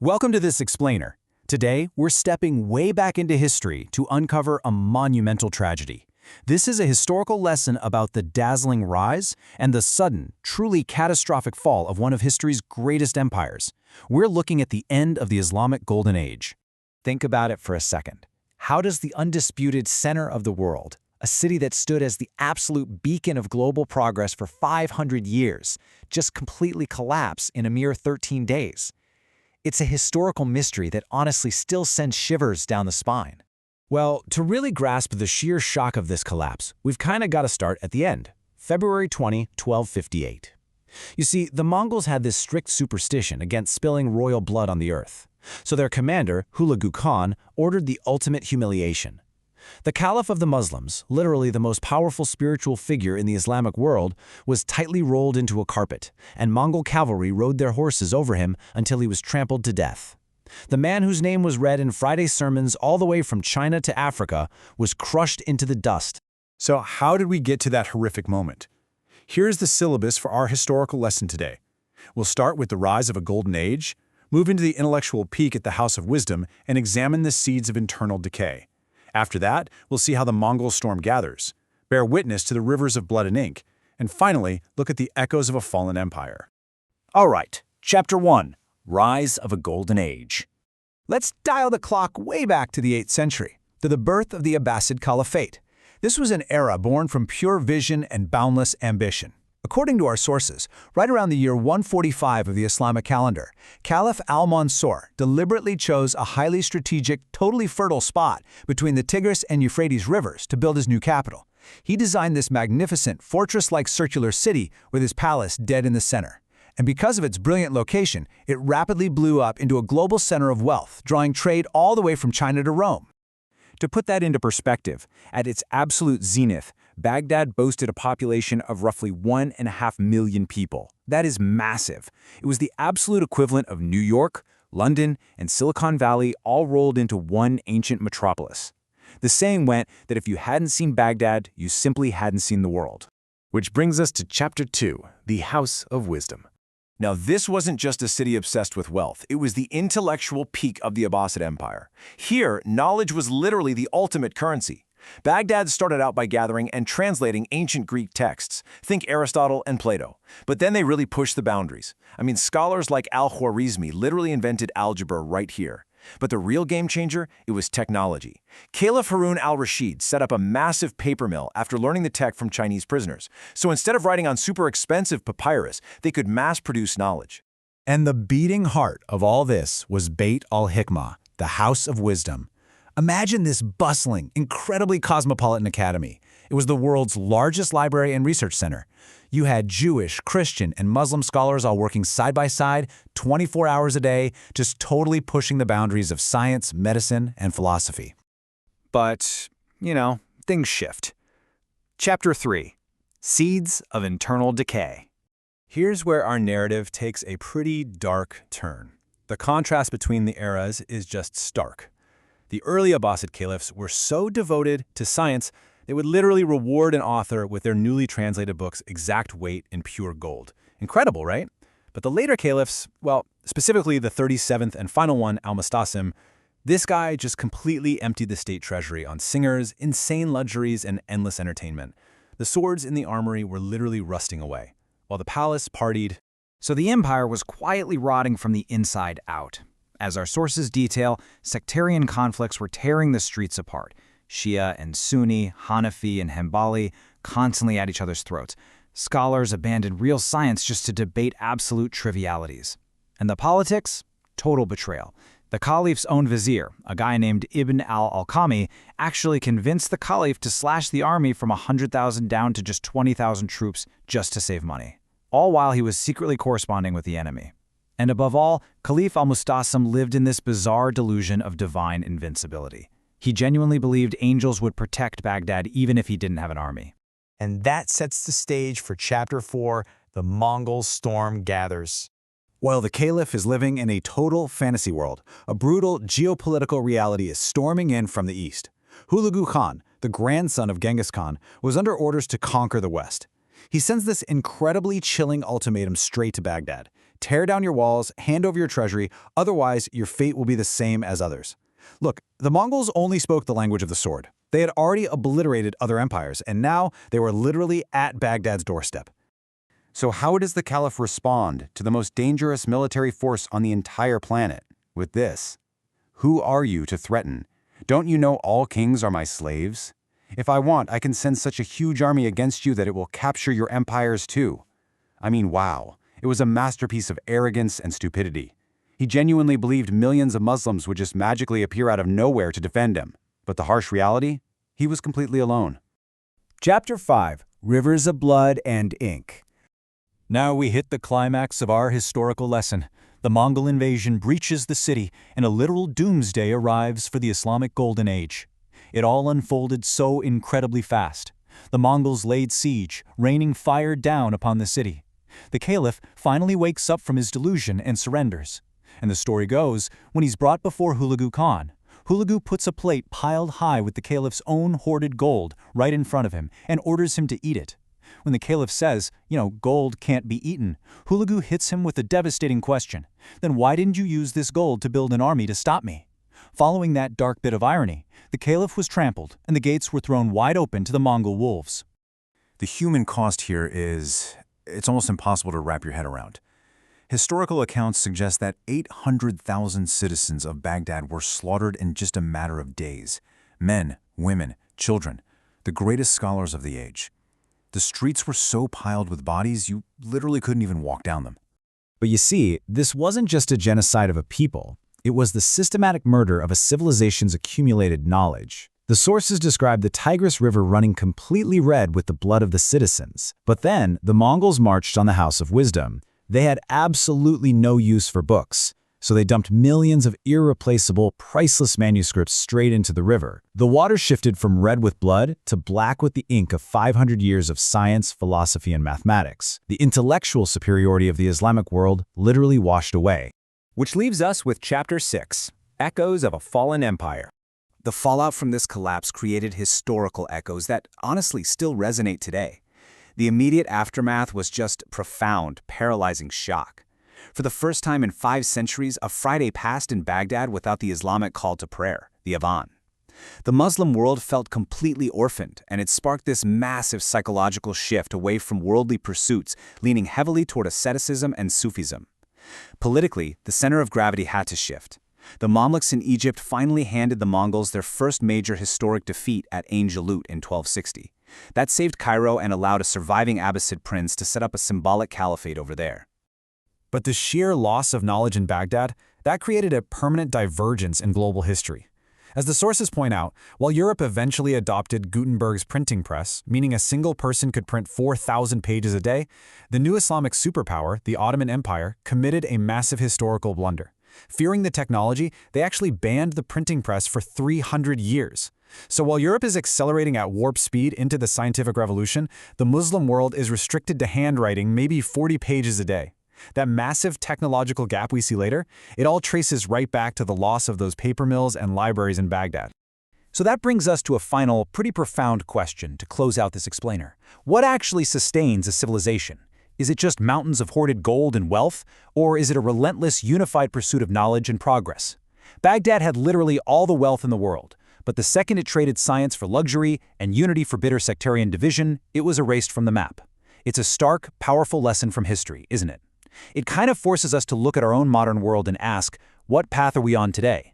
Welcome to this explainer. Today, we're stepping way back into history to uncover a monumental tragedy. This is a historical lesson about the dazzling rise and the sudden, truly catastrophic fall of one of history's greatest empires. We're looking at the end of the Islamic Golden Age. Think about it for a second. How does the undisputed center of the world, a city that stood as the absolute beacon of global progress for 500 years, just completely collapse in a mere 13 days? It's a historical mystery that honestly still sends shivers down the spine. Well, to really grasp the sheer shock of this collapse, we've kind of got to start at the end, February 20, 1258. You see, the Mongols had this strict superstition against spilling royal blood on the earth. So their commander, Hulagu Khan, ordered the ultimate humiliation. The Caliph of the Muslims, literally the most powerful spiritual figure in the Islamic world, was tightly rolled into a carpet, and Mongol cavalry rode their horses over him until he was trampled to death. The man whose name was read in Friday's sermons all the way from China to Africa was crushed into the dust. So how did we get to that horrific moment? Here's the syllabus for our historical lesson today. We'll start with the rise of a golden age, move into the intellectual peak at the House of Wisdom, and examine the seeds of internal decay. After that, we'll see how the Mongol storm gathers, bear witness to the rivers of blood and ink, and finally, look at the echoes of a fallen empire. All right, Chapter 1, Rise of a Golden Age. Let's dial the clock way back to the 8th century, to the birth of the Abbasid Caliphate. This was an era born from pure vision and boundless ambition. According to our sources, right around the year 145 of the Islamic calendar, Caliph al-Mansur deliberately chose a highly strategic, totally fertile spot between the Tigris and Euphrates rivers to build his new capital. He designed this magnificent, fortress-like circular city with his palace dead in the center. And because of its brilliant location, it rapidly blew up into a global center of wealth, drawing trade all the way from China to Rome. To put that into perspective, at its absolute zenith, Baghdad boasted a population of roughly 1.5 million people. That is massive. It was the absolute equivalent of New York, London, and Silicon Valley all rolled into one ancient metropolis. The saying went that if you hadn't seen Baghdad, you simply hadn't seen the world. Which brings us to Chapter 2, the House of Wisdom. Now, this wasn't just a city obsessed with wealth. It was the intellectual peak of the Abbasid Empire. Here, knowledge was literally the ultimate currency. Baghdad started out by gathering and translating ancient Greek texts, think Aristotle and Plato. But then they really pushed the boundaries. Scholars like al-Khwarizmi literally invented algebra right here. But the real game changer, it was technology. Caliph Harun al-Rashid set up a massive paper mill after learning the tech from Chinese prisoners. So instead of writing on super expensive papyrus, they could mass-produce knowledge. And the beating heart of all this was Beit al-Hikmah, the House of Wisdom. Imagine this bustling, incredibly cosmopolitan academy. It was the world's largest library and research center. You had Jewish, Christian, and Muslim scholars all working side by side, 24 hours a day, just totally pushing the boundaries of science, medicine, and philosophy. But, things shift. Chapter 3, Seeds of Internal Decay. Here's where our narrative takes a pretty dark turn. The contrast between the eras is just stark. The early Abbasid caliphs were so devoted to science, they would literally reward an author with their newly translated book's exact weight in pure gold. Incredible, right? But the later caliphs, well, specifically the 37th and final one, Al-Mustasim, this guy just completely emptied the state treasury on singers, insane luxuries, and endless entertainment. The swords in the armory were literally rusting away, while the palace partied. So the empire was quietly rotting from the inside out. As our sources detail, sectarian conflicts were tearing the streets apart. Shia and Sunni, Hanafi and Hanbali constantly at each other's throats. Scholars abandoned real science just to debate absolute trivialities. And the politics? Total betrayal. The caliph's own vizier, a guy named Ibn al-Alqami, actually convinced the caliph to slash the army from 100,000 down to just 20,000 troops just to save money. All while he was secretly corresponding with the enemy. And above all, Caliph al-Mustasim lived in this bizarre delusion of divine invincibility. He genuinely believed angels would protect Baghdad even if he didn't have an army. And that sets the stage for Chapter 4, the Mongol storm gathers. While the caliph is living in a total fantasy world, a brutal geopolitical reality is storming in from the east. Hulagu Khan, the grandson of Genghis Khan, was under orders to conquer the west. He sends this incredibly chilling ultimatum straight to Baghdad. Tear down your walls, hand over your treasury, otherwise your fate will be the same as others. Look, the Mongols only spoke the language of the sword. They had already obliterated other empires, and now they were literally at Baghdad's doorstep. So how does the Caliph respond to the most dangerous military force on the entire planet with this? Who are you to threaten? Don't you know all kings are my slaves? If I want, I can send such a huge army against you that it will capture your empires too. I mean, wow. It was a masterpiece of arrogance and stupidity. He genuinely believed millions of Muslims would just magically appear out of nowhere to defend him. But the harsh reality? He was completely alone. Chapter 5: Rivers of Blood and Ink. Now we hit the climax of our historical lesson. The Mongol invasion breaches the city, and a literal doomsday arrives for the Islamic Golden Age. It all unfolded so incredibly fast. The Mongols laid siege, raining fire down upon the city. The Caliph finally wakes up from his delusion and surrenders. And the story goes, when he's brought before Hulagu Khan, Hulagu puts a plate piled high with the Caliph's own hoarded gold right in front of him and orders him to eat it. When the Caliph says, gold can't be eaten, Hulagu hits him with a devastating question. Then why didn't you use this gold to build an army to stop me? Following that dark bit of irony, the Caliph was trampled and the gates were thrown wide open to the Mongol wolves. The human cost here it's almost impossible to wrap your head around. Historical accounts suggest that 800,000 citizens of Baghdad were slaughtered in just a matter of days. Men, women, children, the greatest scholars of the age. The streets were so piled with bodies, you literally couldn't even walk down them. But you see, this wasn't just a genocide of a people. It was the systematic murder of a civilization's accumulated knowledge. The sources describe the Tigris River running completely red with the blood of the citizens. But then, the Mongols marched on the House of Wisdom. They had absolutely no use for books, so they dumped millions of irreplaceable, priceless manuscripts straight into the river. The water shifted from red with blood to black with the ink of 500 years of science, philosophy, and mathematics. The intellectual superiority of the Islamic world literally washed away. Which leaves us with Chapter 6, Echoes of a Fallen Empire. The fallout from this collapse created historical echoes that honestly still resonate today. The immediate aftermath was just profound, paralyzing shock. For the first time in 5 centuries, a Friday passed in Baghdad without the Islamic call to prayer, the Adhan. The Muslim world felt completely orphaned, and it sparked this massive psychological shift away from worldly pursuits, leaning heavily toward asceticism and Sufism. Politically, the center of gravity had to shift. The Mamluks in Egypt finally handed the Mongols their first major historic defeat at Ain Jalut in 1260. That saved Cairo and allowed a surviving Abbasid prince to set up a symbolic caliphate over there. But the sheer loss of knowledge in Baghdad, that created a permanent divergence in global history. As the sources point out, while Europe eventually adopted Gutenberg's printing press, meaning a single person could print 4,000 pages a day, the new Islamic superpower, the Ottoman Empire, committed a massive historical blunder. Fearing the technology, they actually banned the printing press for 300 years. So while Europe is accelerating at warp speed into the scientific revolution, the Muslim world is restricted to handwriting maybe 40 pages a day. That massive technological gap we see later, it all traces right back to the loss of those paper mills and libraries in Baghdad. So that brings us to a final, pretty profound question to close out this explainer. What actually sustains a civilization? Is it just mountains of hoarded gold and wealth, or is it a relentless, unified pursuit of knowledge and progress? Baghdad had literally all the wealth in the world, but the second it traded science for luxury and unity for bitter sectarian division, it was erased from the map. It's a stark, powerful lesson from history, isn't it? It kind of forces us to look at our own modern world and ask, what path are we on today?